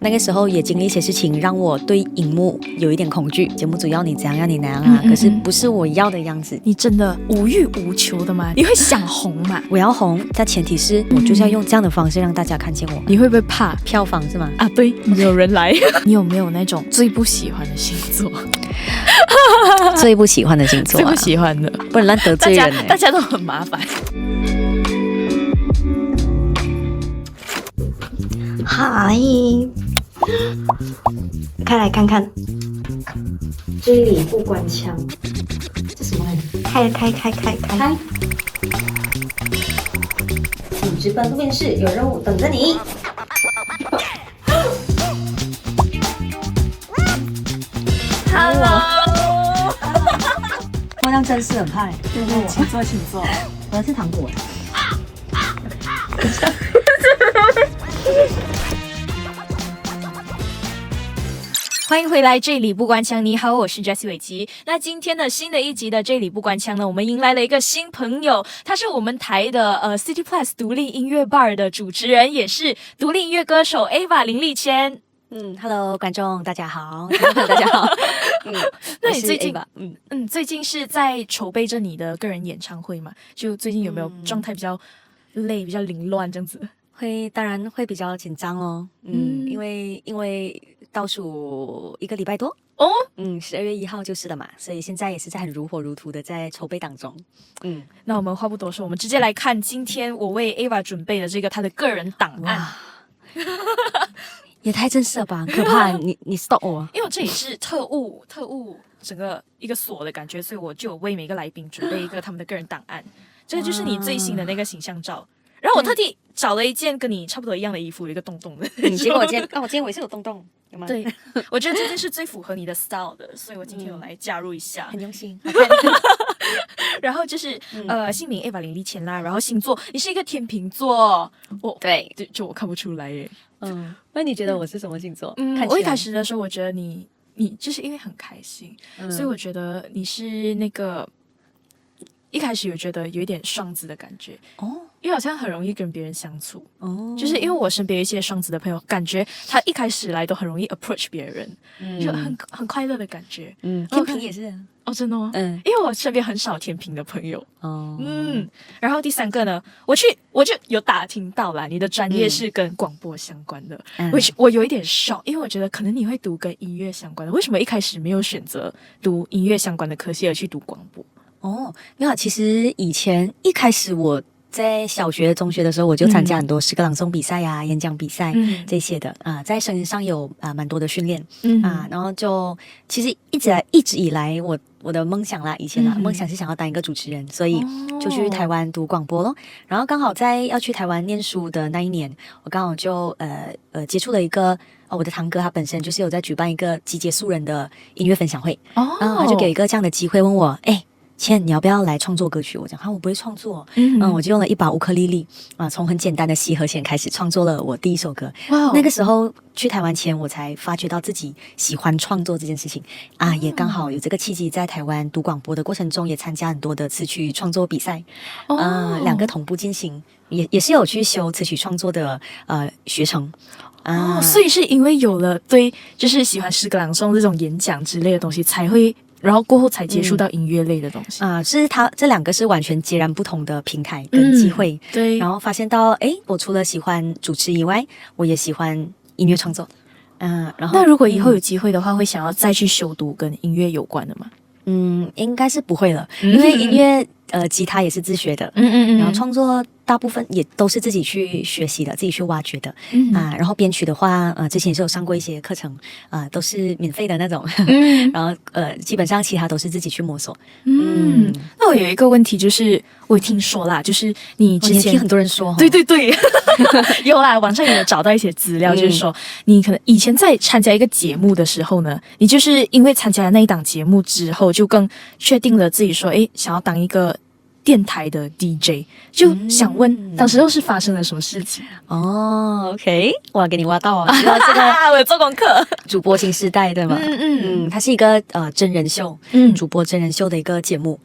那个时候也经历一些事情，让我对荧幕有一点恐惧。节目组要你怎样，要你那样啊，可是不是我要的样子。你真的无欲无求的吗？你会想红吗？我要红，但前提是我就是要用这样的方式让大家看见我。你会不会怕票房是吗？啊，对，没有人来。你有没有那种最不喜欢的星座？最不喜欢的星座最不喜欢的，不然乱得罪人大家都很麻烦。嗨，开来看看，追礼不关枪，这什么来着？开！请直奔录音室，有任务等着你。Hello，我让真是很怕。对对，请坐，请坐。我要吃糖果。欢迎回来，这里不关枪。你好，我是 Jessie 伟基。那今天的新的一集的这里不关枪呢，我们迎来了一个新朋友，他是我们台的City Plus 独立音乐 bar 的主持人，也是独立音乐歌手 Ava 林立谦。Hello， 观众大家好，大家好。那你最近最近是在筹备着你的个人演唱会吗？就最近有没有状态比较累、比较凌乱这样子？当然会比较紧张哦。因为倒数1个礼拜多哦，12月1号就是了嘛，所以现在也是在很如火如荼的在筹备当中。那我们话不多说，我们直接来看今天我为 Ava 准备的这个他的个人档案。也太正式了吧，很可怕！你 stop 我，因为我这里是特务整个一个所的感觉，所以我就有为每个来宾准备一个他们的个人档案。这个就是你最新的那个形象照。然后我特地找了一件跟你差不多一样的衣服，有一个洞洞的。结果我今天我也是有洞洞，有吗？对，我觉得这件是最符合你的 style 的，所以我今天有来加入一下，很用心。然后就是姓名 Ava 林立谦啦，然后星座你是一个天秤座，对，就我看不出来耶。那你觉得我是什么星座？我一开始的时候，我觉得你就是因为很开心，所以我觉得你是那个一开始有觉得有一点双子的感觉哦。因为好像很容易跟别人相处哦，就是因为我身边有一些双子的朋友，感觉他一开始来都很容易 approach 别人，就很快乐的感觉。天秤也是哦，真的吗？因为我身边很少天秤的朋友哦。然后第三个呢，我就有打听到啦，你的专业是跟广播相关的，我有一点 shock，因为我觉得可能你会读跟音乐相关的，为什么一开始没有选择读音乐相关的科系而去读广播？哦，没有，其实一开始我在小学、中学的时候，我就参加很多诗歌朗诵比赛啊、演讲比赛这些的啊，在声音上有蛮多的训练然后就其实一直以来我的梦想啦，以前梦想是想要当一个主持人，所以就去台湾读广播咯。然后刚好在要去台湾念书的那一年，我刚好就接触了一个我的堂哥，他本身就是有在举办一个集结素人的音乐分享会他就给一个这样的机会问我倩，你要不要来创作歌曲？我讲我不会创作，我就用了一把乌克丽丽从很简单的 C 和弦开始创作了我第一首歌。那个时候去台湾前，我才发觉到自己喜欢创作这件事情也刚好有这个契机，在台湾读广播的过程中，也参加很多的词曲创作比赛，2个同步进行，也是有去修词曲创作的学程。所以是因为有了对，就是喜欢诗歌朗诵这种演讲之类的东西，才会。然后过后才接触到音乐类的东西是这2个是完全截然不同的平台跟机会。对，然后发现到我除了喜欢主持以外，我也喜欢音乐创作。然后那如果以后有机会的话，会想要再去修读跟音乐有关的吗？应该是不会了，因为音乐吉他也是自学的，然后创作大部分也都是自己去学习的，自己去挖掘的然后编曲的话之前也是有上过一些课程都是免费的那种然后基本上其他都是自己去摸索。那我有一个问题，就是我听说啦，就是你之前听很多人说对有啦，网上也有找到一些资料，就是说你可能以前在参加一个节目的时候呢，你就是因为参加了那一档节目之后，就更确定了自己说想要当一个电台的 DJ， 就想问当时候是发生了什么事情？OK， 我要给你挖到知道这个我有做功课，主播新时代对吗？它是一个真人秀，主播真人秀的一个节目。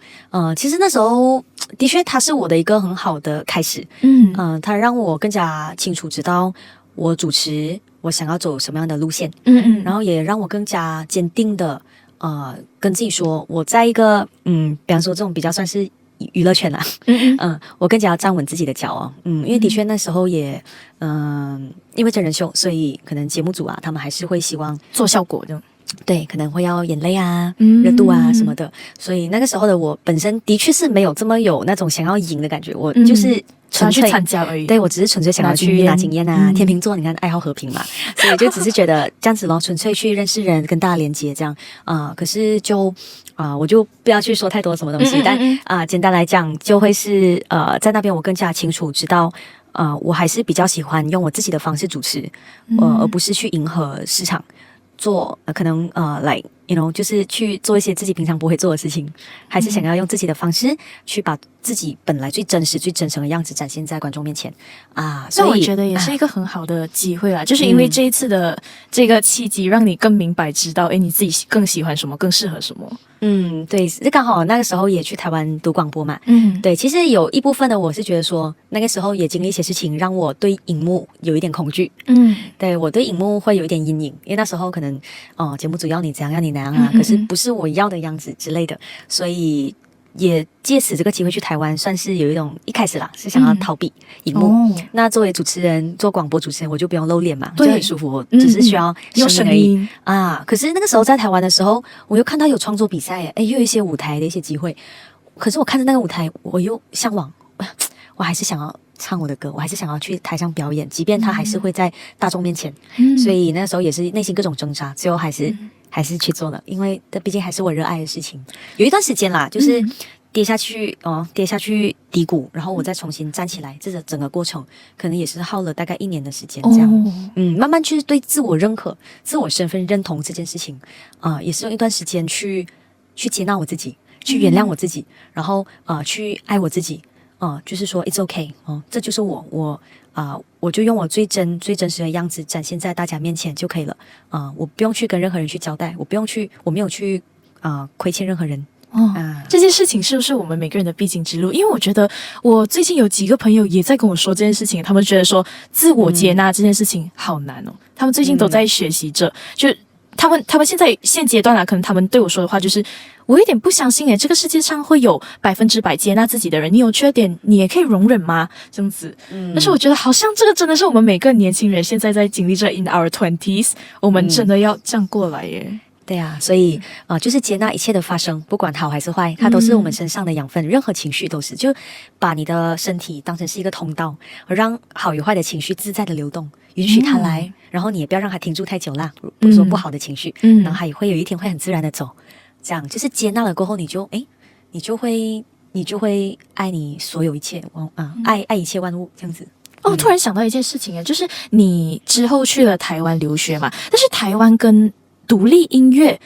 其实那时候的确它是我的一个很好的开始。它让我更加清楚知道我主持我想要走什么样的路线，然后也让我更加坚定的跟自己说，我在一个比方说这种比较算是娱乐圈啦，我更加要站稳自己的脚哦，因为的确那时候也因为真人秀，所以可能节目组啊，他们还是会希望做效果的。对，可能会要眼泪啊、热度啊什么的，所以那个时候的我本身的确是没有这么有那种想要赢的感觉，我就是纯粹去参加而已。对，我只是纯粹想要去拿经验啊。天秤座，你看爱好和平嘛，所以就只是觉得这样子咯，纯粹去认识人，跟大家连接这样可是就我就不要去说太多什么东西，但简单来讲，就会是在那边我更加清楚知道。我还是比较喜欢用我自己的方式主持，而不是去迎合市场。做可能like you know 就是去做一些自己平常不会做的事情，还是想要用自己的方式去把自己本来最真实最真诚的样子展现在观众面前所以我觉得也是一个很好的机会啦，就是因为这一次的这个契机让你更明白知道你自己更喜欢什么，更适合什么。对，刚好那个时候也去台湾读广播嘛。对，其实有一部分的我是觉得说，那个时候也经历一些事情，让我对荧幕有一点恐惧。对，我对荧幕会有一点阴影，因为那时候可能节目组要你怎样要你那样啊，可是不是我要的样子之类的，所以也借此这个机会去台湾，算是有一种一开始啦是想要逃避荧幕。那作为主持人，做广播主持人，我就不用露脸嘛，就很舒服，我只是需要声音可是那个时候在台湾的时候，我又看到有创作比赛，又有一些舞台的一些机会。可是我看着那个舞台，我又向往，我还是想要唱我的歌，我还是想要去台上表演，即便他还是会在大众面前。所以那时候也是内心各种挣扎，最后还是去做了，因为这毕竟还是我热爱的事情。有一段时间啦，就是跌下去低谷，然后我再重新站起来，这个整个过程可能也是耗了大概1年的时间，这样。慢慢去对自我认可、自我身份认同这件事情，也是用一段时间去接纳我自己，去原谅我自己，然后去爱我自己。就是说 it's okay 这就是我就用我最真实的样子展现在大家面前就可以了。我不用去跟任何人去交代，我没有去亏欠任何人。这件事情是不是我们每个人的必经之路？因为我觉得我最近有几个朋友也在跟我说这件事情，他们觉得说自我接纳这件事情好难哦，他们最近都在学习着，就他们现阶段可能他们对我说的话就是，我有点不相信这个世界上会有100%接纳自己的人，你有缺点你也可以容忍吗？这样子。但是我觉得好像这个真的是我们每个年轻人现在在经历着 in our 20s， 我们真的要这样过来耶。对啊，所以就是接纳一切的发生，不管好还是坏，它都是我们身上的养分，任何情绪都是，就把你的身体当成是一个通道，而让好与坏的情绪自在的流动，允许它来，然后你也不要让它停住太久啦，不说不好的情绪，然后还会有一天会很自然的走，这样就是接纳了过后，你就会爱你所有一切，爱一切万物这样子。突然想到一件事情就是你之后去了台湾留学嘛，但是台湾跟独立音乐，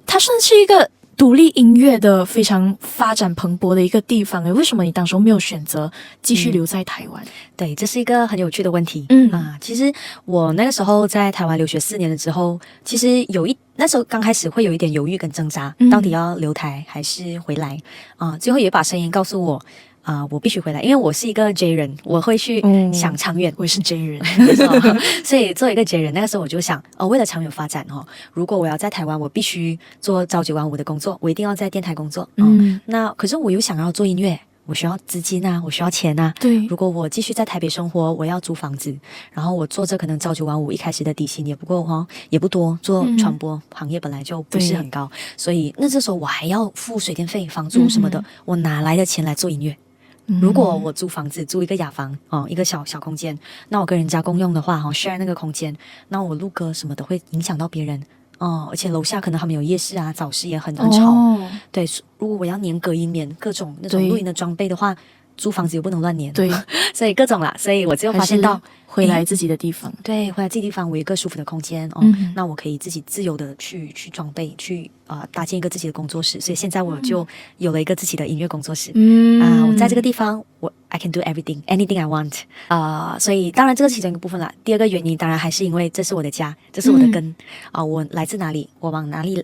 它算是一个独立音乐的非常发展蓬勃的一个地方为什么你当时没有选择继续留在台湾？对，这是一个很有趣的问题。其实我那个时候在台湾留学4年了之后，其实那时候刚开始会有一点犹豫跟挣扎，到底要留台还是回来最后有一把声音告诉我我必须回来，因为我是一个 J 人，我会去想长远。我也是 J 人，所以做一个 J 人，那个时候我就想，为了长远发展如果我要在台湾，我必须做朝9晚5的工作，我一定要在电台工作。那可是我又想要做音乐，我需要资金我需要钱对，如果我继续在台北生活，我要租房子，然后我做这可能朝9晚5，一开始的底薪也不够也不多，做传播行业本来就不是很高，所以那这时候我还要付水电费、房租什么的，我哪来的钱来做音乐？如果我租房子，租一个雅房一个小空间，那我跟人家共用的话share 那个空间，那我录歌什么的会影响到别人而且楼下可能他们有夜市早市也很吵对，如果我要粘隔音棉各种那种录音的装备的话，租房子又不能乱粘，对，所以各种啦，所以我就发现到回来自己的地方，对，回来自己地方，我有一个舒服的空间那我可以自己自由的去装备，去搭建一个自己的工作室，所以现在我就有了一个自己的音乐工作室我在这个地方I can do anything I want 所以当然这个是其中一个部分啦。第二个原因当然还是因为这是我的家，这是我的根我来自哪里，我往哪里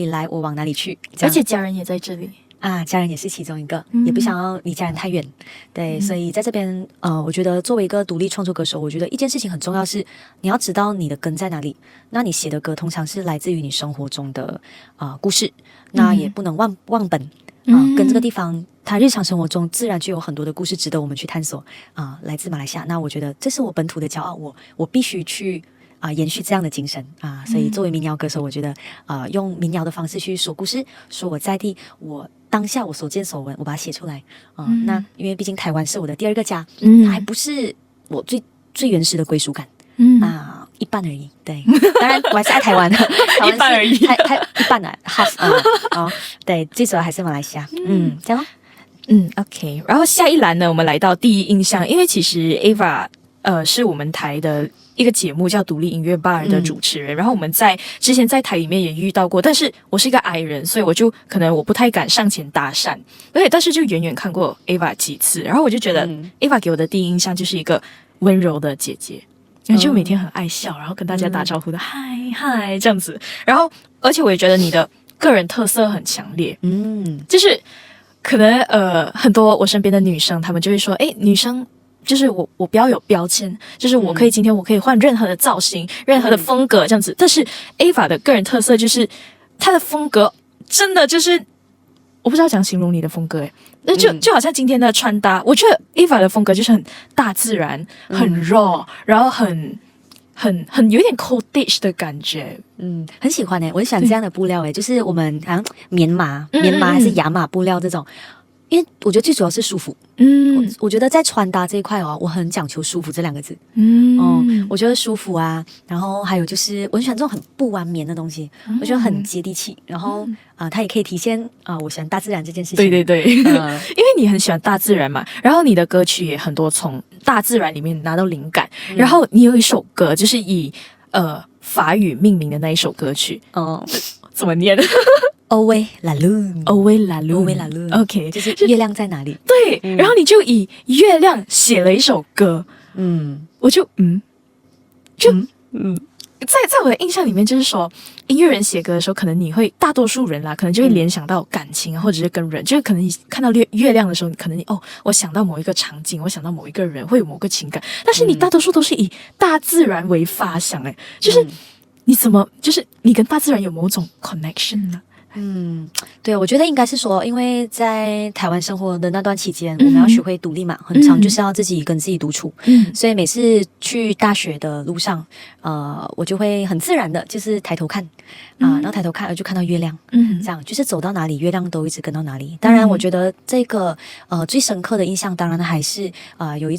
来，我往哪里去，而且家人也在这里家人也是其中一个，也不想要离家人太远，对，所以在这边我觉得作为一个独立创作歌手，我觉得一件事情很重要是你要知道你的根在哪里。那你写的歌通常是来自于你生活中的故事，那也不能忘本跟这个地方它日常生活中自然就有很多的故事值得我们去探索来自马来西亚，那我觉得这是我本土的骄傲，我必须去延续这样的精神所以作为民谣歌手，我觉得用民谣的方式去说故事，说我在地，我当下我所见所闻，我把它写出来那因为毕竟台湾是我的第二个家，它还不是我最原始的归属感一半而已，对，当然我还是爱台湾的，一半而已，一半的 half 对，最主要还是马来西亚，这样咯OK。然后下一栏呢，我们来到第一印象，因为其实 Ava 是我们台的一个节目叫独立音乐 bar 的主持人，然后我们之前在台里面也遇到过，但是我是一个矮人，所以我不太敢上前搭讪，但是就远远看过 Ava 几次，然后我就觉得 Ava 给我的第一印象就是一个温柔的姐姐，就每天很爱笑，然后跟大家打招呼的嗨这样子，然后而且我也觉得你的个人特色很强烈，就是可能很多我身边的女生她们就会说女生就是我不要有标签，就是今天我可以换任何的造型任何的风格这样子，但是 Ava 的个人特色就是她的风格真的就是我不知道怎样形容你的风格那就好像今天的穿搭，我觉得 Ava 的风格就是很大自然很 raw 然后很有点 cottage 的感觉很喜欢我很喜欢这样的布料就是我们好像棉麻还是亚麻布料这种，因为我觉得最主要是舒服我觉得在穿搭这一块我很讲求舒服这两个字我觉得舒服然后还有就是我很喜欢这种很不完棉的东西我觉得很接地气，然后它也可以体现我喜欢大自然这件事情，对因为你很喜欢大自然嘛，然后你的歌曲也很多从大自然里面拿到灵感然后你有一首歌就是以法语命名的那一首歌曲怎么念Owe la lune OK 就是月亮在哪里，对然后你就以月亮写了一首歌我就在我的印象里面，就是说音乐人写歌的时候，可能你会大多数人啦，可能就会联想到感情或者是跟人，就是可能你看到月亮的时候，可能我想到某一个场景，我想到某一个人，会有某个情感，但是你大多数都是以大自然为发想，就是你怎么，就是你跟大自然有某种 connection 呢？对，我觉得应该是说，因为在台湾生活的那段期间，我们要学会独立嘛，很常就是要自己跟自己独处，所以每次去大学的路上，我就会很自然的，就是抬头看，然后抬头看，就看到月亮，这样就是走到哪里，月亮都一直跟到哪里。当然，我觉得这个最深刻的印象，当然还是有一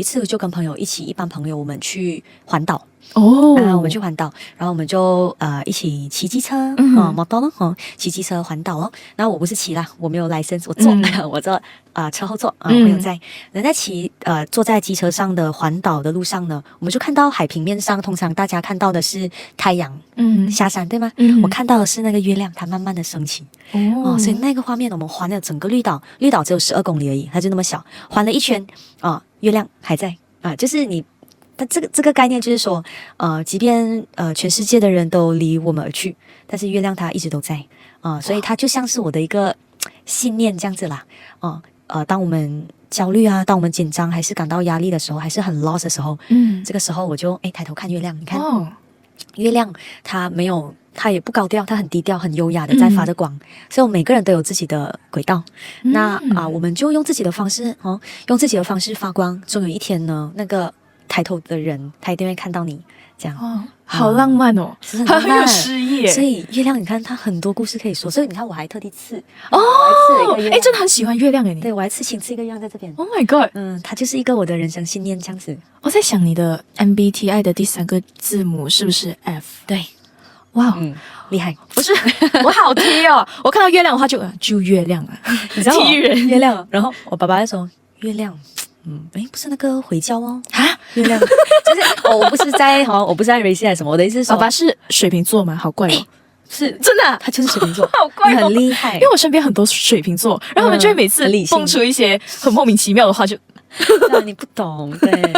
次就跟朋友一班朋友我们去环岛。我们去环岛，然后我们就一起骑机车摩托咯骑机车环岛然后我不是骑啦，我没有 license， 我坐车后座朋友在人在骑坐在机车上的环岛的路上呢，我们就看到海平面上通常大家看到的是太阳下山对吗我看到的是那个月亮它慢慢的升起所以那个画面我们环了整个绿岛只有12公里而已，它就那么小，环了一圈月亮还在就是你但这个概念就是说即便全世界的人都离我们而去，但是月亮它一直都在所以它就像是我的一个信念这样子啦当我们焦虑当我们紧张还是感到压力的时候，还是很 lost 的时候这个时候我就抬头看月亮，你看月亮它也不高调，它很低调很优雅的在发着光所以我们每个人都有自己的轨道那我们就用自己的方式发光，终有一天呢那个抬头的人他一定会看到你这样好浪漫很有诗意所以月亮你看它很多故事可以说，所以你看我还特地刺真的很喜欢月亮你对，我还亲刺一个月亮在这边Oh my god 它就是一个我的人生信念这样子。我在想你的 MBTI 的第3个字母是不是 F？ 对哇厉害不是我好贴我看到月亮的话就月亮你知道踢人月亮然后我爸爸就说月亮不是那个回教月亮就是我不是在瑞士还是什么，我的意思是说爸爸是水瓶座吗？好怪是真的他就是水瓶座好怪很厉害，因为我身边很多水瓶座然后他们就会每次蹦出一些很莫名其妙的话你不懂对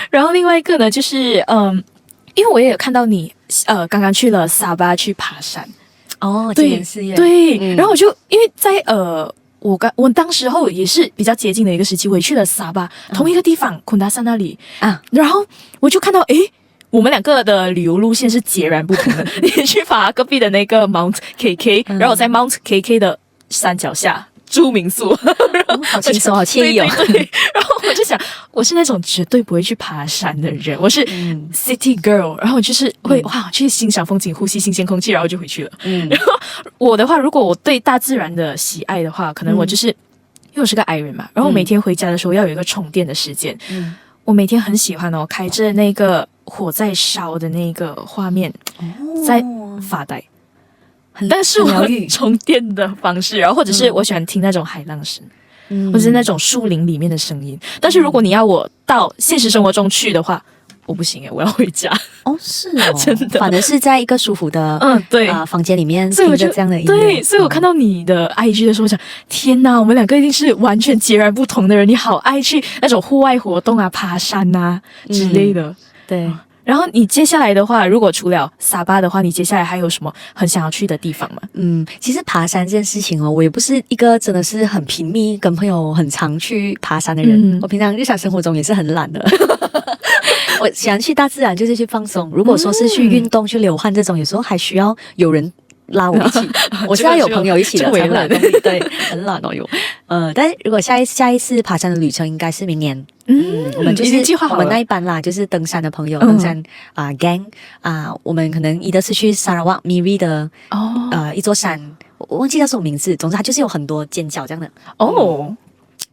然后另外一个呢就是因为我也有看到你刚刚去了沙巴去爬山哦，对今年4月，对，然后我就因为在我当时候也是比较接近的一个时期，我也去了沙巴，同一个地方昆达山那里啊，然后我就看到我们两个的旅游路线是截然不同的。你去爬隔壁的那个 Mount KK，然后我在 Mount KK 的山脚下住民宿，好轻松，好惬意哦。对，然后我就想，我是那种绝对不会去爬山的人，我是 City Girl，然后我就是会去欣赏风景，呼吸新鲜空气，然后就回去了。然后我的话，如果我对大自然的喜爱的话，可能我就是。因为我是个 I 人嘛，然后每天回家的时候要有一个充电的时间。我每天很喜欢开着那个火在烧的那个画面，在发呆。但是我充电的方式，然后或者是我喜欢听那种海浪声，或者是那种树林里面的声音。但是如果你要我到现实生活中去的话，我不行我要回家。是哦，真的，反正是在一个舒服的房间里面听着这样的音乐。对，所以我看到你的 IG 的时候，我想天哪，我们两个一定是完全截然不同的人。你好爱去那种户外活动啊，爬山啊之类的。对。然后你接下来的话，如果除了沙巴的话，你接下来还有什么很想要去的地方吗？其实爬山这件事情我也不是一个真的是很频密跟朋友很常去爬山的人。我平常日常生活中也是很懒的。我喜欢去大自然，就是去放松。如果说是去运动、去流汗这种，有时候还需要有人拉我一起。我是要有朋友一起的才会。对，很懒但是如果下一次爬山的旅程应该是明年。我们就是我们那一班啦，就是登山的朋友，登山gang 我们可能是去沙拉瓦米瑞的一座山，我忘记叫什么名字，总之它就是有很多尖角这样的。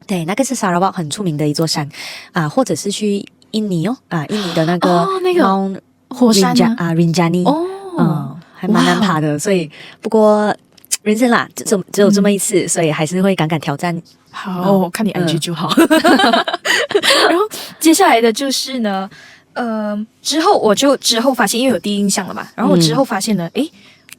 对，那个是沙拉瓦很出名的一座山或者是去印尼印尼的那个Mount 火山Rinjani 还蛮难爬的，所以不过人生啦，只有这么一次，所以还是会敢挑战。好，看你 IG 就好。然后接下来的就是呢，之后发现，因为有第一印象了嘛，然后我之后发现呢，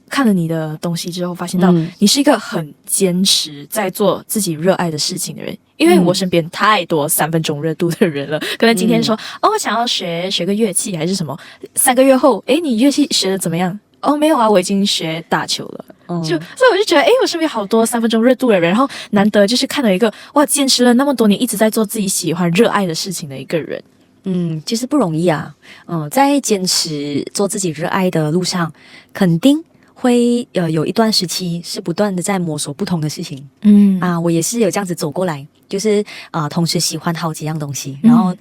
看了你的东西之后，发现到你是一个很坚持在做自己热爱的事情的人。因为我身边太多3分钟热度的人了，可能今天说我想要学个乐器还是什么，3个月后，你乐器学的怎么样？没有我已经学打球了。所以我就觉得，我身边好多3分钟热度的人，然后难得就是看到一个坚持了那么多年，一直在做自己喜欢、热爱的事情的一个人。其实不容易啊。在坚持做自己热爱的路上，肯定会有一段时期是不断的在摸索不同的事情。我也是有这样子走过来，就是同时喜欢好几样东西，然后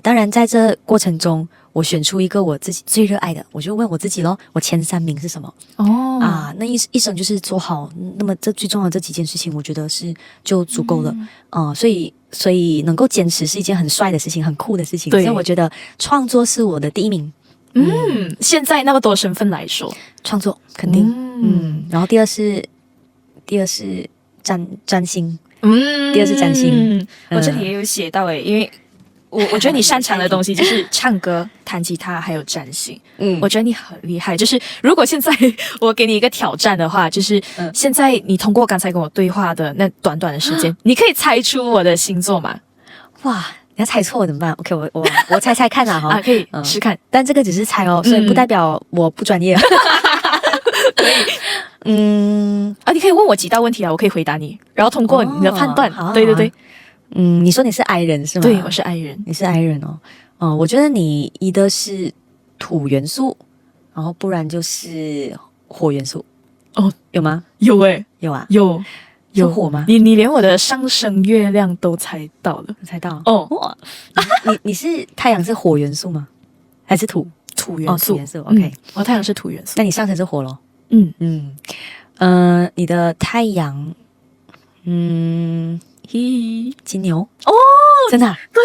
当然在这过程中，我选出一个我自己最热爱的，我就问我自己咯，我前3名是什么？那一生就是做好那么这最重要的这几件事情，我觉得是就足够了。所以能够坚持是一件很帅的事情，很酷的事情。所以我觉得创作是我的第一名。现在那么多身份来说，创作肯定。然后第二是占星。第二是占星。我这里也有写到因为我觉得你擅长的东西就是唱歌、弹吉他还有占星。我觉得你很厉害。就是如果现在我给你一个挑战的话，就是现在你通过刚才跟我对话的那短短的时间，你可以猜出我的星座吗？哇，你要猜错怎么办 ？OK， 我猜猜看哈。可以试看，但这个只是猜所以不代表我不专业。可以，你可以问我几道问题我可以回答你，然后通过你的判断。对。你说你是 I 人是吗？对，我是 I 人。你是 I 人我觉得你一的是土元素，然后不然就是火元素。有吗？有有啊，有火吗？你连我的上升月亮都猜到了。猜到哇！你是太阳是火元素吗？还是土元素？土元素 OK。我太阳是土元素，那你上升是火咯。你的太阳金牛真的对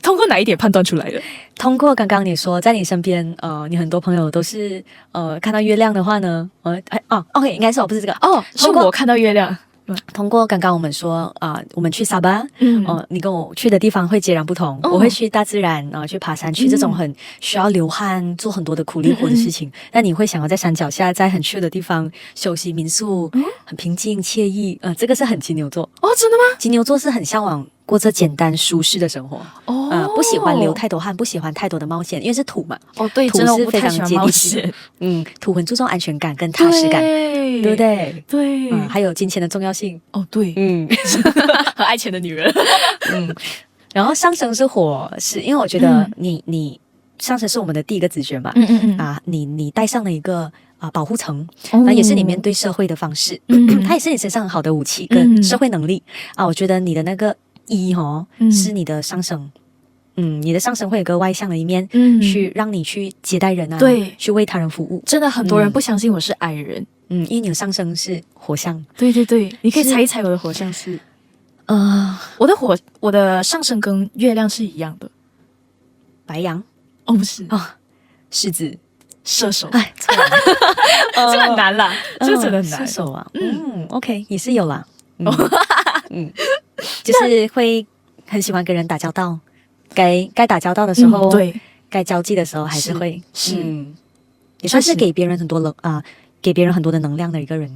通过哪一点判断出来的？通过刚刚你说在你身边你很多朋友都是看到月亮的话呢OK 应该是我不是这个是我看到月亮。通过刚刚我们说我们去沙巴你跟我去的地方会截然不同。我会去大自然去爬山，去这种很需要流汗做很多的苦力活的事情。那你会想要在山脚下在很 chill 的地方休息民宿很平静惬意这个是很金牛座。真的吗？金牛座是很向往过着简单舒适的生活。不喜欢流太多汗，不喜欢太多的冒险，因为是土嘛。对，土真的我是非常不太喜欢接地冒险气。土很注重安全感跟踏实感，对不对？对，还有金钱的重要性。对，和爱钱的女人。然后上升是火，是因为我觉得你上升是我们的第一个直觉嘛。你带上了一个保护层，那也是你面对社会的方式。它也是你身上很好的武器跟社会能力我觉得你的那个是你的上升。你的上升会有个外向的一面，去让你去接待人对，去为他人服务。真的很多人不相信我是矮人，因为你的上升是火象。对，你可以猜一猜我的火象是？我的上升跟月亮是一样的。白羊？不是狮子、射手。错了这个很难啦，这个真的很难。射手OK 也是有啦。就是会很喜欢跟人打交道。该打交道的时候，对，该交际的时候还是会也算是给别人很多的能量的一个人。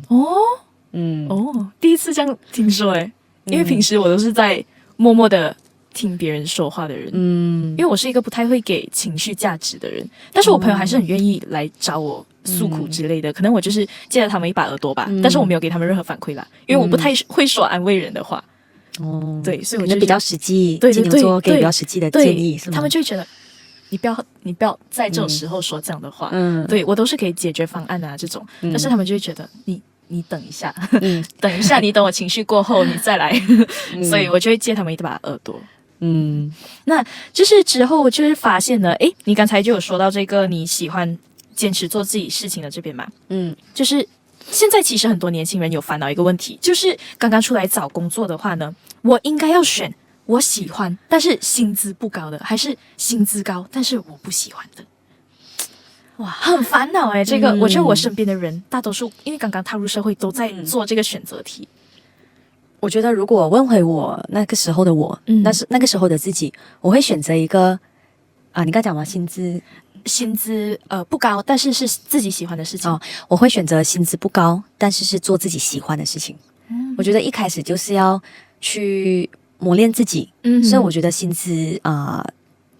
第一次这样听说因为平时我都是在默默的听别人说话的人。因为我是一个不太会给情绪价值的人，但是我朋友还是很愿意来找我诉苦之类的。可能我就是借了他们一把耳朵吧，但是我没有给他们任何反馈啦，因为我不太会说安慰人的话。对，所以我就比较实际，对，金牛座给比较实际的建议，是吗？他们就会觉得你不要在这种时候说这样的话。对，我都是给解决方案这种，但是他们就会觉得你等一下，等一下，你等我情绪过后你再来。所以我就会借他们一把耳朵。那就是之后我就是发现了，你刚才就有说到这个你喜欢坚持做自己事情的这边嘛。就是现在其实很多年轻人有烦恼一个问题，就是刚刚出来找工作的话呢，我应该要选我喜欢但是薪资不高的，还是薪资高但是我不喜欢的？哇，很烦恼这个我觉得我身边的人大多数因为刚刚踏入社会都在做这个选择题。我觉得如果问回我那个时候的我，那个时候的自己，我会选择一个你刚讲嘛，薪资不高，但是是自己喜欢的事情。我会选择薪资不高，但是是做自己喜欢的事情。我觉得一开始就是要去磨练自己。所以我觉得薪资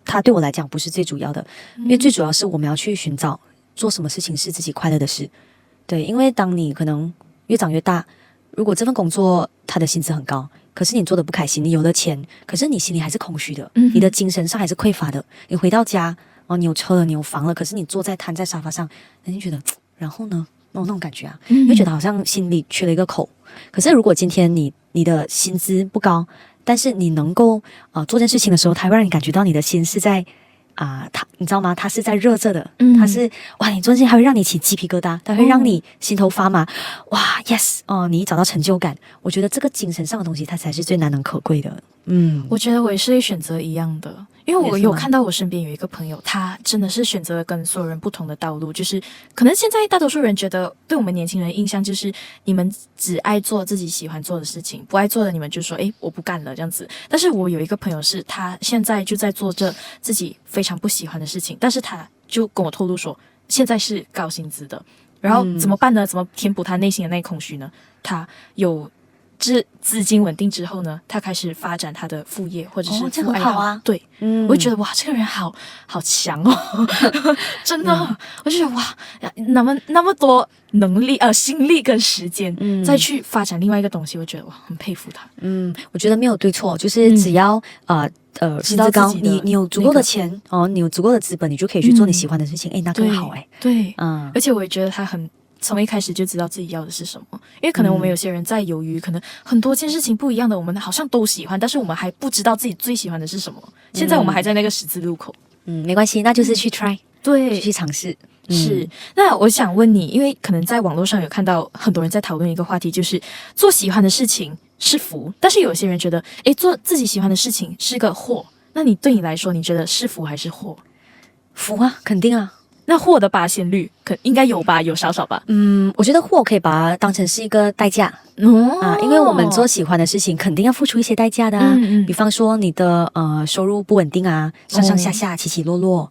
它对我来讲不是最主要的，因为最主要是我们要去寻找做什么事情是自己快乐的事。对，因为当你可能越长越大，如果这份工作它的薪资很高，可是你做的不开心，你有了钱，可是你心里还是空虚的，你的精神上还是匮乏的。你回到家你有车了，你有房了，可是你瘫在沙发上，你就觉得然后呢那种感觉你会觉得好像心里缺了一个口。可是如果今天你的薪资不高，但是你能够做件事情的时候，它会让你感觉到你的心是在你知道吗？它是在热着的，它是你做件事情还会让你起鸡皮疙瘩，它会让你心头发麻。yes 你找到成就感，我觉得这个精神上的东西它才是最难能可贵的。我觉得我也是会选择一样的，因为我有看到我身边有一个朋友，他真的是选择了跟所有人不同的道路。就是可能现在大多数人觉得对我们年轻人的印象就是你们只爱做自己喜欢做的事情，不爱做的你们就说我不干了这样子。但是我有一个朋友是他现在就在做着自己非常不喜欢的事情，但是他就跟我透露说现在是高薪资的，然后怎么办呢？怎么填补他内心的那空虚呢？他有资金稳定之后呢，他开始发展他的副业或者是副爱好。对，我就觉得哇，这个人好强真的，我就觉得哇，那么多能力心力跟时间再去发展另外一个东西，我觉得哇，很佩服他。我觉得没有对错，就是只要薪资高，你有足够的钱你有足够的资本，你就可以去做你喜欢的事情。那更好对，而且我也觉得他从一开始就知道自己要的是什么，因为可能我们有些人在犹豫，可能很多件事情不一样的，我们好像都喜欢，但是我们还不知道自己最喜欢的是什么。现在我们还在那个十字路口。没关系，那就是去 try，对，去尝试。是，那我想问你，因为可能在网络上有看到很多人在讨论一个话题，就是做喜欢的事情是福，但是有些人觉得做自己喜欢的事情是个祸。那对你来说，你觉得是福还是祸？福啊，肯定啊。那祸的%率应该有吧，有少吧？我觉得祸可以把它当成是一个代价因为我们做喜欢的事情肯定要付出一些代价的比方说你的收入不稳定上上下下起起落落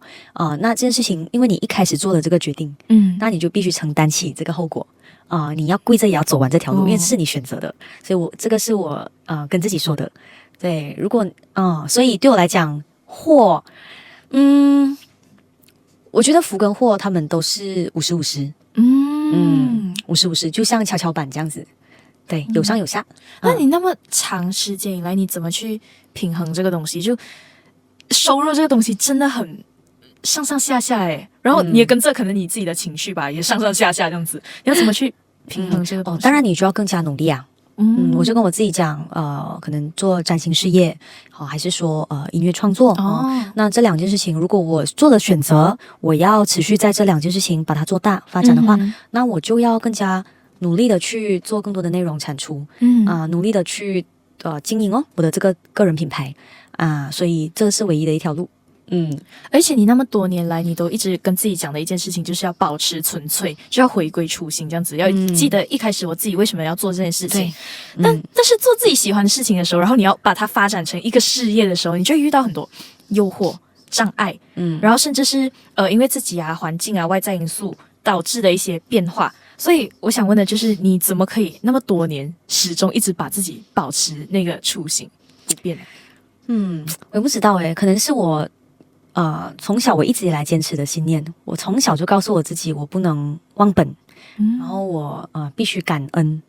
那这件事情因为你一开始做了这个决定那你就必须承担起这个后果你要跪着也要走完这条路因为是你选择的，所以这个是我跟自己说的。对，如果所以对我来讲，祸，我觉得福跟祸他们都是50-50， 50-50，就像跷跷板这样子，对，有上有下。那你那么长时间以来，你怎么去平衡这个东西？就收入这个东西真的很上上下下哎，然后你也跟着可能你自己的情绪吧，也上上下下这样子，你要怎么去平衡这个东西？当然你就要更加努力啊。我就跟我自己讲，可能做占星事业，还是说音乐创作那这2件事情，如果我做了选择，我要持续在这2件事情把它做大发展的话，那我就要更加努力的去做更多的内容产出，努力的去经营我的这个个人品牌所以这是唯一的一条路。而且你那么多年来，你都一直跟自己讲的一件事情，就是要保持纯粹，就要回归初心，这样子要记得一开始我自己为什么要做这件事情。但是做自己喜欢的事情的时候，然后你要把它发展成一个事业的时候，你就会遇到很多诱惑、障碍，然后甚至是因为自己环境外在因素导致的一些变化。所以我想问的就是，你怎么可以那么多年始终一直把自己保持那个初心不变？我也不知道可能是我从小我一直以来坚持的信念，我从小就告诉我自己，我不能忘本，然后我必须感恩，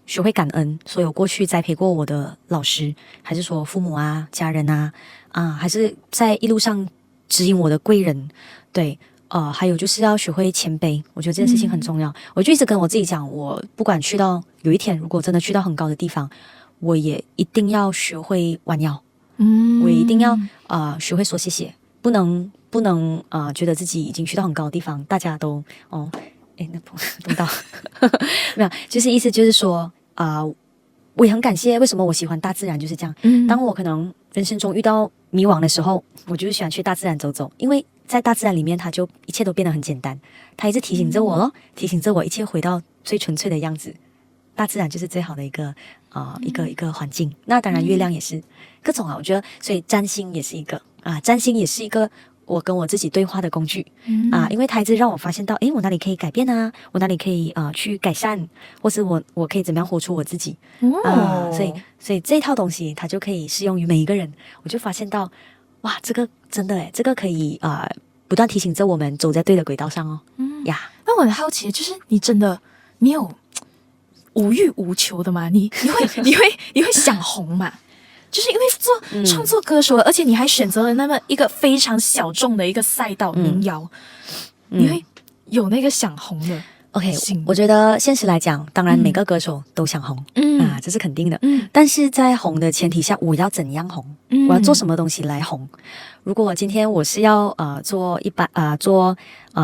学会感恩所有过去栽培过我的老师，还是说父母家人还是在一路上指引我的贵人，对，还有就是要学会谦卑，我觉得这件事情很重要。我就一直跟我自己讲，我不管去到有一天，如果真的去到很高的地方，我也一定要学会弯腰，我也一定要学会说谢谢。不能觉得自己已经去到很高的地方，大家都那碰到没有，就是意思就是说我也很感谢，为什么我喜欢大自然就是这样。当我可能人生中遇到迷惘的时候，我就是喜欢去大自然走走，因为在大自然里面，它就一切都变得很简单，它一直提醒着我咯，提醒着我一切回到最纯粹的样子。大自然就是最好的一个环境。那当然月亮也是各种我觉得，所以占星也是一个占星也是一个我跟我自己对话的工具因为它一直让我发现到我哪里可以改变我哪里可以去改善，或是我可以怎么样活出我自己所以这一套东西它就可以适用于每一个人。我就发现到哇，这个真的这个可以不断提醒着我们走在对的轨道上那我很好奇，就是你真的没有无欲无求的吗？你会想红吗？就是因为做创作歌手而且你还选择了那么一个非常小众的一个赛道民谣你会有那个想红的OK， 我觉得现实来讲，当然每个歌手都想红这是肯定的但是在红的前提下，我要怎样红我要做什么东西来红。如果今天我是要做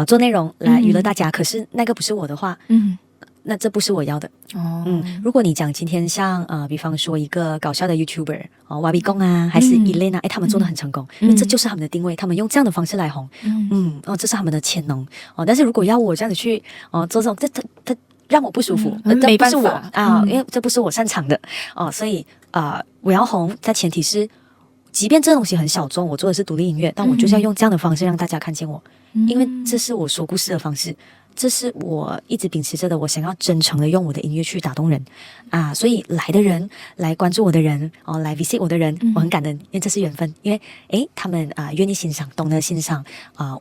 做内容来娱乐大家可是那个不是我的话那这不是我要的如果你讲今天像比方说一个搞笑的 YouTuber 瓦比贡还是 Elena 他们做得很成功因为这就是他们的定位，他们用这样的方式来红这是他们的潜能但是如果要我这样子去做这种他让我不舒服这不是我因为这不是我擅长的所以我要红在前提是即便这东西很小众，我做的是独立音乐但我就是要用这样的方式让大家看见我因为这是我说故事的方式，这是我一直秉持着的，我想要真诚的用我的音乐去打动人所以来的人，来关注我的人来 visit 我的人我很感恩，因为这是缘分，因为他们愿意欣赏，懂得欣赏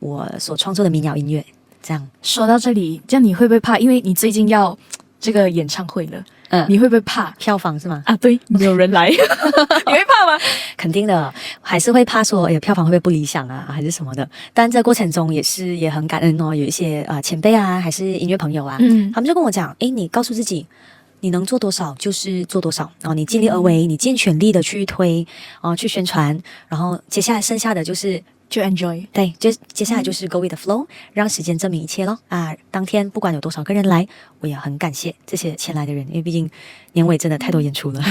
我所创作的民谣音乐。这样说到这里，这样你会不会怕？因为你最近要这个演唱会了你会不会怕票房是吗？对，没有人来你会怕吗？肯定的，还是会怕说票房会不会不理想还是什么的。但这过程中也很感恩有一些前辈还是音乐朋友他们就跟我讲你告诉自己你能做多少就是做多少你尽力而为你尽全力的去推去宣传，然后接下来剩下的就是就 enjoy， 对，就接下来就是 go with the flow， 让时间证明一切咯当天不管有多少个人来，我也很感谢这些前来的人，因为毕竟年尾真的太多演出了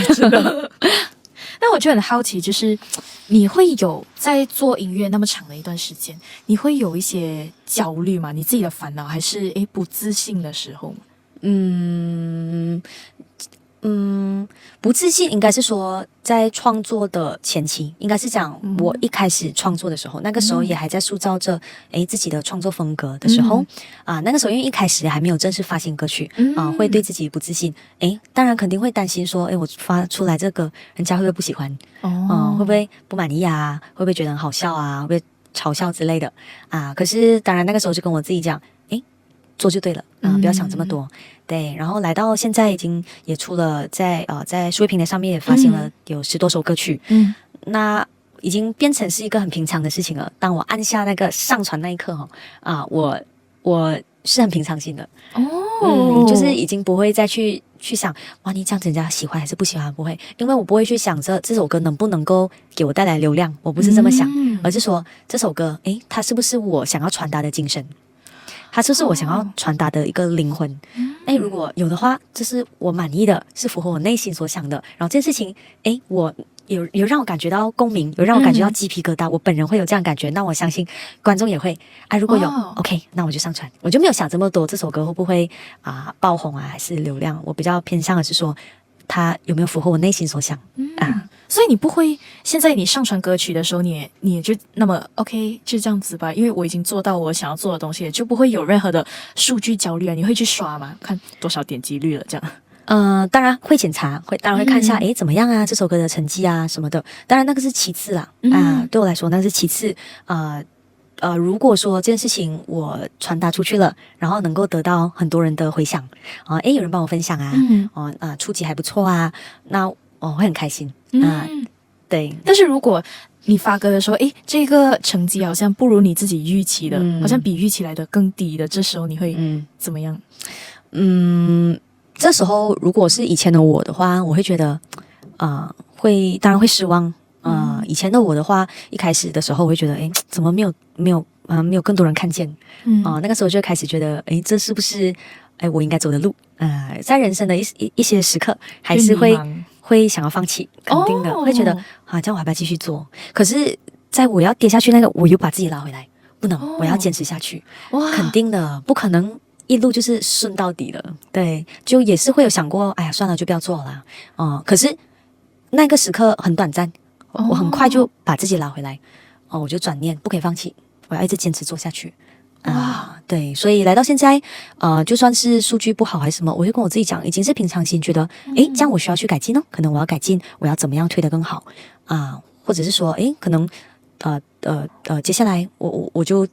那我就很好奇，就是你会有在做音乐那么长的一段时间，你会有一些焦虑吗？你自己的烦恼还是不自信的时候吗？不自信应该是说在创作的前期，应该是讲我一开始创作的时候，那个时候也还在塑造着自己的创作风格的时候那个时候因为一开始还没有正式发行歌曲会对自己不自信，当然肯定会担心说我发出来这个人家会不会不喜欢会不会不满意啊，会不会觉得很好笑啊，会不会嘲笑之类的可是当然那个时候就跟我自己讲做就对了不要想这么多对，然后来到现在已经也出了在数位平台上面也发行了有10多首歌曲那已经变成是一个很平常的事情了。当我按下那个上传那一刻我是很平常心的就是已经不会再去想哇你这样子人家喜欢还是不喜欢，不会，因为我不会去想着这首歌能不能够给我带来流量，我不是这么想而是说这首歌它是不是我想要传达的精神，它就是我想要传达的一个灵魂如果有的话这是我满意的，是符合我内心所想的，然后这件事情我有让我感觉到共鸣，有让我感觉到鸡皮疙瘩我本人会有这样感觉，那我相信观众也会如果有OK 那我就上传，我就没有想这么多这首歌会不会爆红还是流量，我比较偏向的是说它有没有符合我内心所想所以你不会现在你上传歌曲的时候你也就那么 OK 就这样子吧，因为我已经做到我想要做的东西，就不会有任何的数据焦虑你会去刷吗？看多少点击率了这样当然会检查，当然会看一下怎么样这首歌的成绩什么的，当然那个是其次啦对我来说那是其次如果说这件事情我传达出去了，然后能够得到很多人的回响有人帮我分享触及还不错那我会很开心对。但是如果你发歌的时候这个成绩好像不如你自己预期的好像比预期来的更低的，这时候你会怎么样？这时候如果是以前的我的话，我会觉得当然会失望以前的我的话一开始的时候我会觉得怎么没有更多人看见那个时候就开始觉得这是不是我应该走的路在人生的一些时刻还是会想要放弃，肯定的会觉得这样我还不要继续做，可是在我要跌下去那个我又把自己拉回来，不能我要坚持下去肯定的不可能一路就是顺到底了，对，就也是会有想过哎呀算了就不要做了可是那个时刻很短暂我很快就把自己拉回来我就转念不可以放弃，我要一直坚持做下去对，所以来到现在就算是数据不好还是什么，我会跟我自己讲已经是平常心，觉得这样我需要去改进可能我要改进，我要怎么样推得更好或者是说可能接下来我就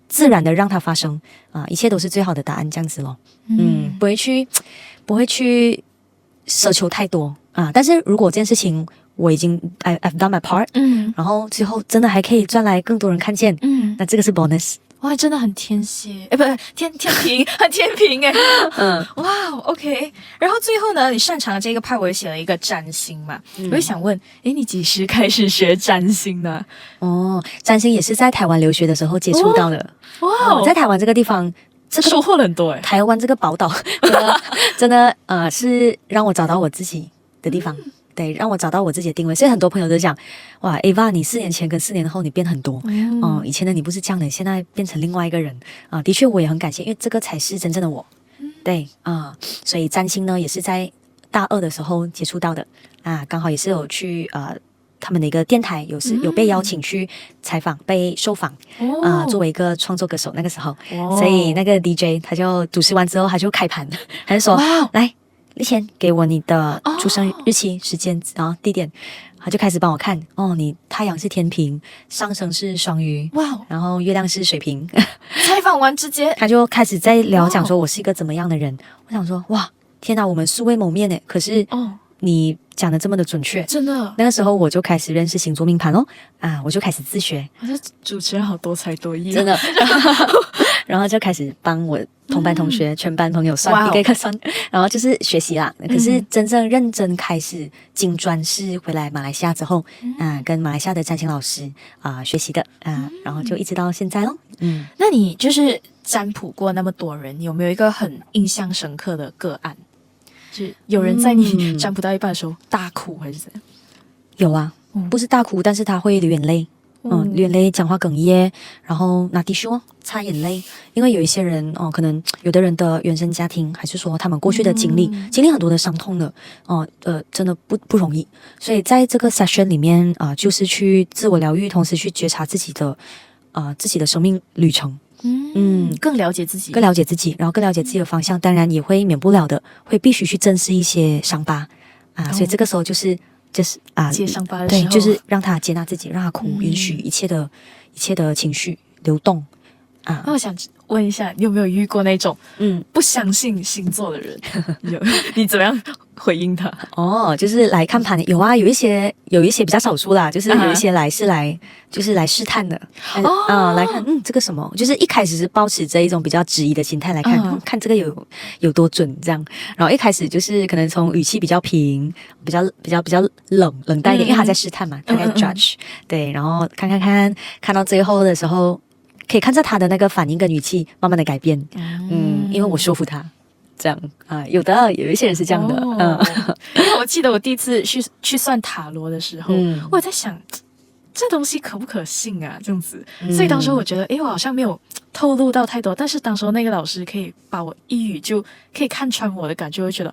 自然的让它发生一切都是最好的答案这样子咯不会去奢求太多但是如果这件事情我已经 I've done my part 然后最后真的还可以赚来更多人看见那这个是 bonus 哇真的很天蝎不天平很天平哇 OK 然后最后呢你擅长的这个派我也写了一个占星嘛我就想问你几时开始学占星呢？占星也是在台湾留学的时候接触到的在台湾这个地方收获了很多台湾这个宝岛真的是让我找到我自己的地方对，让我找到我自己的定位，所以很多朋友都讲哇 Ava 你4年前跟4年后你变很多以前的你不是这样的，现在变成另外一个人的确我也很感谢，因为这个才是真正的我对所以占星呢也是在大2的时候接触到的刚好也是有去他们的一个电台有被邀请去采访被受访作为一个创作歌手那个时候所以那个 DJ 他就主持完之后他就开盘他就说来立谦给我你的出生日期时间地点他就开始帮我看你太阳是天平上升是双鱼然后月亮是水瓶采访完直接他就开始在聊讲说我是一个怎么样的人我想说哇天哪我们素未谋面耶可是你讲的这么的准确真的那个时候我就开始认识星座命盘我就开始自学我这主持人好多才多艺真的然后就开始帮我同班同学全班朋友算一个算然后就是学习啦可是真正认真开始精专是回来马来西亚之后跟马来西亚的占星老师学习的然后就一直到现在咯那你就是占卜过那么多人有没有一个很印象深刻的个案，是有人在你占卜到一半的时候大哭还是怎样？有不是大哭但是他会流眼泪流泪、讲话哽咽，然后拿 tissue 擦眼泪。因为有一些人可能有的人的原生家庭，还是说他们过去的经历很多的伤痛的真的不容易。所以在这个 session 里面就是去自我疗愈，同时去觉察自己的生命旅程。更了解自己，然后更了解自己的方向，当然也会免不了的会必须去正视一些伤疤所以这个时候就是接伤疤的时候，对，就是让他接纳自己，让他哭，允许一切的情绪流动那我想问一下，你有没有遇过那种不相信星座的人？你怎么样回应他？就是来看盘有啊，有一些比较少数啦，就是有一些来就是来试探的来看这个什么，就是一开始是抱持着一种比较质疑的心态来看，看这个有多准这样，然后一开始就是可能从语气比较平，比较冷淡一点，因为他在试探嘛，他在 judge 对，然后看到最后的时候。可以看着他的那个反应跟语气慢慢的改变，因为我说服他，这样有一些人是这样的，因为我记得我第一次去算塔罗的时候，我在想这东西可不可信啊，这样子，所以当时我觉得，我好像没有透露到太多，但是当时那个老师可以把我一语就可以看穿我的感觉，我会觉得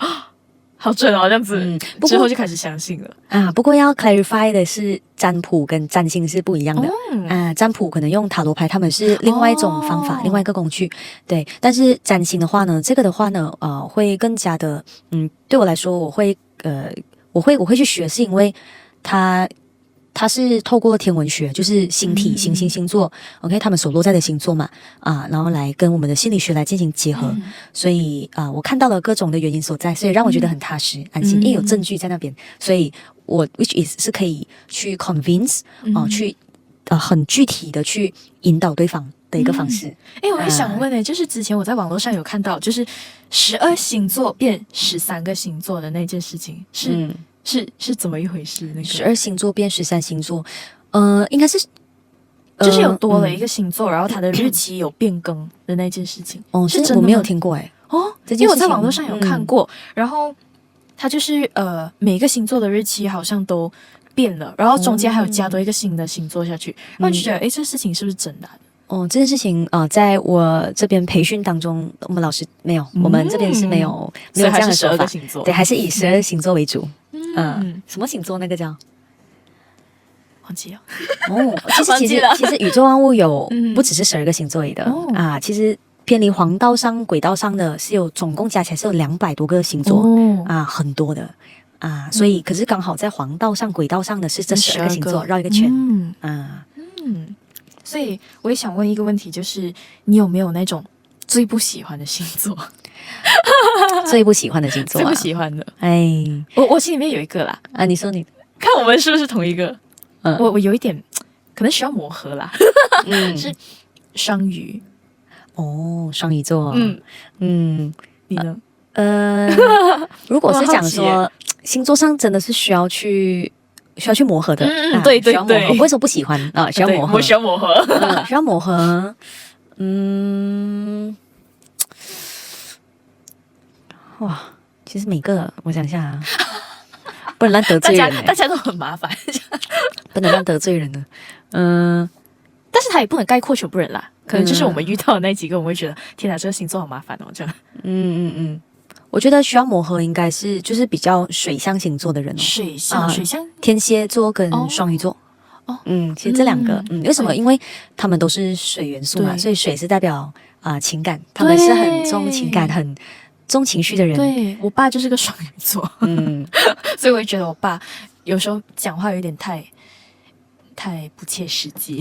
好准这样子，之后就开始相信了不过要 clarify 的是，占卜跟占星是不一样的占卜可能用塔罗牌，他们是另外一种方法，另外一个工具，对。但是占星的话呢，这个的话呢，会更加的，对我来说，我会去学，是因为它是透过天文学，就是星体、行星、星座 ，OK， 他们所落在的星座嘛，然后来跟我们的心理学来进行结合，所以我看到了各种的原因所在，所以让我觉得很踏实、安心，因为有证据在那边，所以我 which is 是可以去 convince 去很具体的去引导对方的一个方式。我也想问就是之前我在网络上有看到，就是12星座变13个星座的那件事情是怎么一回事？那个12星座变13星座，应该是就是有多了一个星座，然后它的日期有变更的那件事情。是真的吗？我没有听过因为我在网络上有看过，然后它就是每个星座的日期好像都变了，然后中间还有加多一个新的星座下去，然后就觉得这事情是不是真的？这件事情在我这边培训当中，我们老师没有，我们这边是没有这样的说法，对，还是以12星座为主。什么星座那个叫？忘记了。其实宇宙万物有不只是12个星座里的其实偏离黄道上、轨道上的是有总共加起来是有200多个星座很多的所以可是刚好在黄道上、轨道上的是这12个星座绕一个圈所以我也想问一个问题，就是你有没有那种最不喜欢的星座？最不喜欢的星座最不喜欢的我心里面有一个啦你说你看我们是不是同一个？我有一点可能需要磨合啦是双鱼双鱼座你呢？如果是讲说星座上真的是需要去磨合的对，我不会说不喜欢需要磨合，我需要磨合需要磨合哇，其实每个我想一下不能让得罪人大家都很麻烦不能让得罪人的但是他也不能概括全部人啦，可能就是我们遇到的那几个，我们会觉得天哪，这个星座好麻烦这样我觉得需要磨合应该是就是比较水象星座的人水象天蝎座跟双鱼座其实这两个为什么？因为他们都是水元素嘛，所以水是代表情感，他们是很重情感、很重情绪的人。对，我爸就是个双鱼座，所以我会觉得我爸有时候讲话有点太不切实际。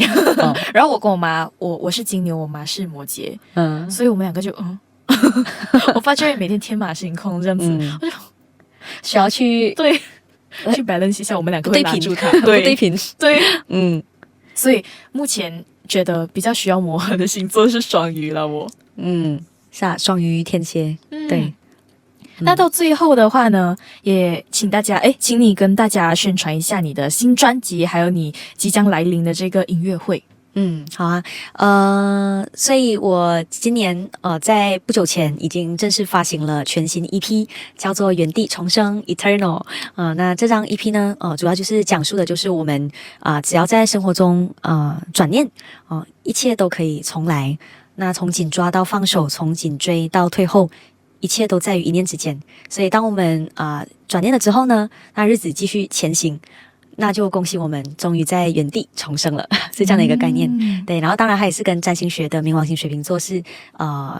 然后我跟我妈，我是金牛，我妈是摩羯，所以我们两个就我爸就会每天天马行空这样子，我就需要去去 balance 一下，我们两个会拉住他，对平，对，所以目前觉得比较需要磨合的星座是双鱼了，是双鱼、天蝎，对。那到最后的话呢，也请你跟大家宣传一下你的新专辑，还有你即将来临的这个音乐会。好啊，所以我今年在不久前已经正式发行了全新 EP， 叫做《原地重生 Eternal》。那这张 EP 呢，主要就是讲述的就是我们只要在生活中转念，一切都可以重来。那从紧抓到放手，从紧追到退后，一切都在于一念之间。所以当我们转念了之后呢，那日子继续前行。那就恭喜我们终于在原地重生了，是这样的一个概念。对，然后当然它也是跟占星学的冥王星水瓶座是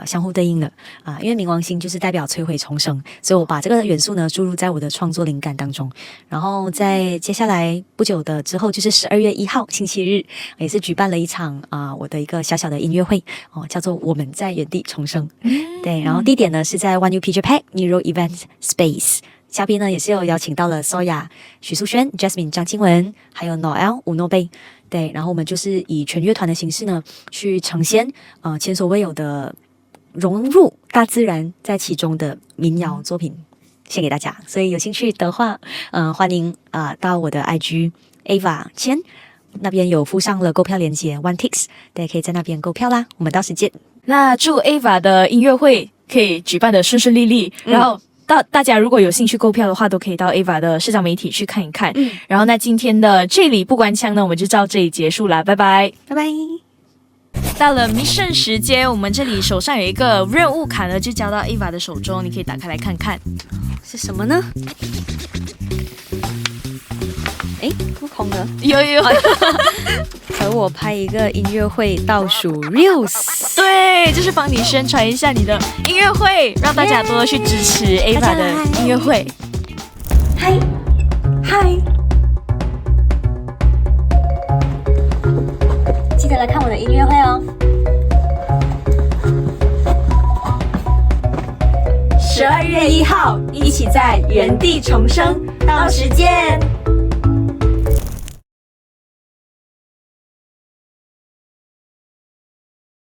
相互对应的因为冥王星就是代表摧毁重生，所以我把这个元素呢注入在我的创作灵感当中。然后在接下来不久的之后，就是12月1号星期日，也是举办了一场我的一个小小的音乐会叫做我们在原地重生。对，然后地点呢是在 One UP Japan Neuro Event Space。嘉宾呢也是有邀请到了 Soya、许素轩、Jasmine、张清文，还有 Noel、吴诺贝。对，然后我们就是以全乐团的形式呢，去呈现前所未有的融入大自然在其中的民谣作品，献给大家。所以有兴趣的话，欢迎到我的 IG Ava 签那边有附上了购票链接 OneTix， 大家可以在那边购票啦。我们到时见。那祝 Ava 的音乐会可以举办的顺顺利利，然后大家如果有兴趣购票的话，都可以到 Ava 的社交媒体去看一看。然后那今天的这里不关枪呢，我们就到这里结束啦，拜拜，拜拜。到了 mission 时间，我们这里手上有一个任务卡呢，就交到 Ava 的手中，你可以打开来看看是什么呢？不空的，有和我拍一个音乐会倒数 Reels， 对，就是帮你宣传一下你的音乐会，让大家多多去支持 Ava 的音乐会。嗨，记得来看我的音乐会哦。12月1号，一起在原地重生，到时见。